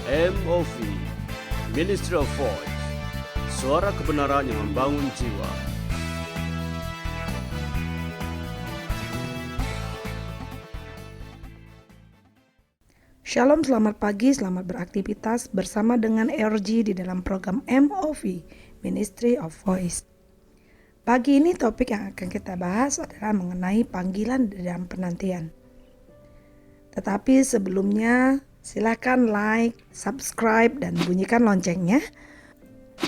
MOV Ministry of Voice, suara kebenaran yang membangun jiwa. Shalom, selamat pagi, selamat beraktivitas bersama dengan RG di dalam program MOV Ministry of Voice. Pagi ini topik yang akan kita bahas adalah mengenai panggilan dalam penantian. Tetapi sebelumnya silakan like, subscribe, dan bunyikan loncengnya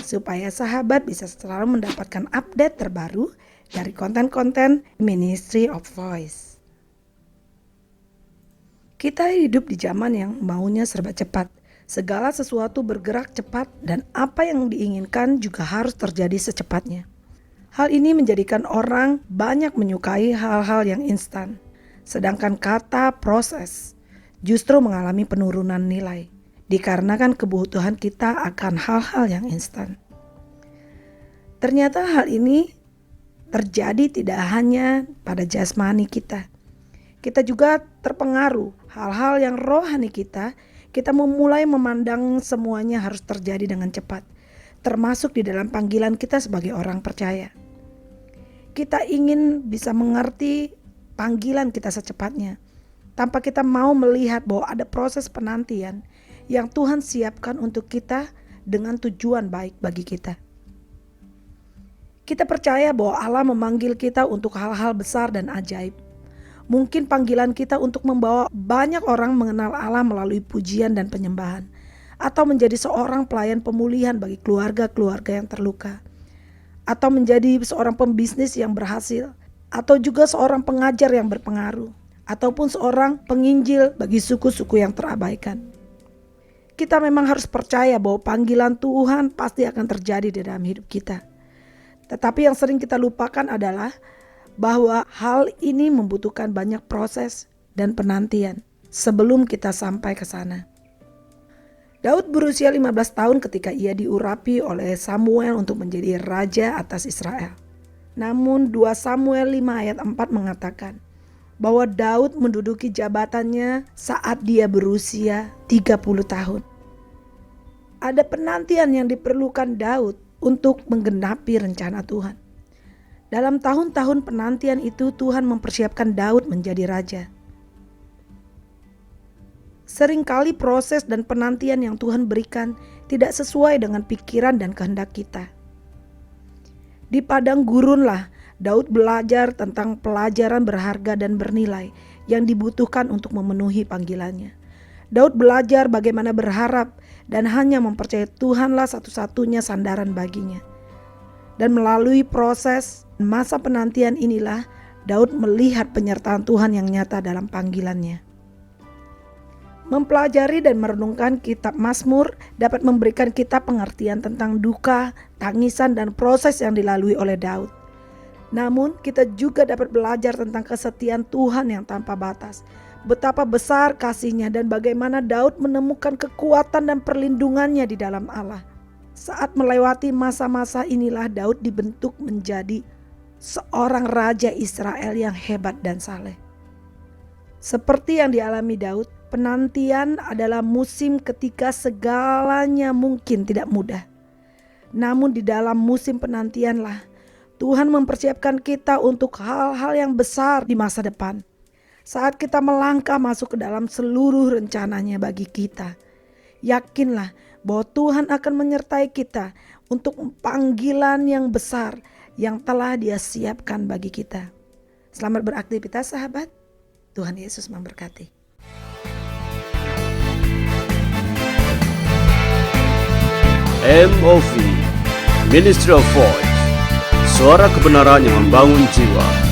supaya sahabat bisa selalu mendapatkan update terbaru dari konten-konten Ministry of Voice. Kita hidup di zaman yang maunya serba cepat. Segala sesuatu bergerak cepat dan apa yang diinginkan juga harus terjadi secepatnya. Hal ini menjadikan orang banyak menyukai hal-hal yang instan. Sedangkan kata proses justru mengalami penurunan nilai dikarenakan kebutuhan kita akan hal-hal yang instan. Ternyata hal ini terjadi tidak hanya pada jasmani kita. Kita juga terpengaruh hal-hal yang rohani kita memulai memandang semuanya harus terjadi dengan cepat, termasuk di dalam panggilan kita sebagai orang percaya. Kita ingin bisa mengerti panggilan kita secepatnya, tanpa kita mau melihat bahwa ada proses penantian yang Tuhan siapkan untuk kita dengan tujuan baik bagi kita. Kita percaya bahwa Allah memanggil kita untuk hal-hal besar dan ajaib. Mungkin panggilan kita untuk membawa banyak orang mengenal Allah melalui pujian dan penyembahan, atau menjadi seorang pelayan pemulihan bagi keluarga-keluarga yang terluka, atau menjadi seorang pembisnis yang berhasil, atau juga seorang pengajar yang berpengaruh, ataupun seorang penginjil bagi suku-suku yang terabaikan. Kita memang harus percaya bahwa panggilan Tuhan pasti akan terjadi di dalam hidup kita. Tetapi yang sering kita lupakan adalah bahwa hal ini membutuhkan banyak proses dan penantian sebelum kita sampai ke sana. Daud berusia 15 tahun ketika ia diurapi oleh Samuel untuk menjadi raja atas Israel. Namun 2 Samuel 5 ayat 4 mengatakan bahwa Daud menduduki jabatannya saat dia berusia 30 tahun. Ada penantian yang diperlukan Daud untuk menggenapi rencana Tuhan. Dalam tahun-tahun penantian itu Tuhan mempersiapkan Daud menjadi raja. Seringkali proses dan penantian yang Tuhan berikan tidak sesuai dengan pikiran dan kehendak kita. Di padang gurunlah Daud belajar tentang pelajaran berharga dan bernilai yang dibutuhkan untuk memenuhi panggilannya. Daud belajar bagaimana berharap dan hanya mempercayai Tuhanlah satu-satunya sandaran baginya. Dan melalui proses masa penantian inilah Daud melihat penyertaan Tuhan yang nyata dalam panggilannya. Mempelajari dan merenungkan kitab Mazmur dapat memberikan kita pengertian tentang duka, tangisan, dan proses yang dilalui oleh Daud. Namun kita juga dapat belajar tentang kesetiaan Tuhan yang tanpa batas. Betapa besar kasih-Nya dan bagaimana Daud menemukan kekuatan dan perlindungannya di dalam Allah. Saat melewati masa-masa inilah Daud dibentuk menjadi seorang raja Israel yang hebat dan saleh. Seperti yang dialami Daud, penantian adalah musim ketika segalanya mungkin tidak mudah. Namun di dalam musim penantianlah Tuhan mempersiapkan kita untuk hal-hal yang besar di masa depan. Saat kita melangkah masuk ke dalam seluruh rencananya bagi kita, yakinlah bahwa Tuhan akan menyertai kita untuk panggilan yang besar yang telah Dia siapkan bagi kita. Selamat beraktivitas sahabat. Tuhan Yesus memberkati. MOV Ministry of Voice, suara kebenaran yang membangun jiwa.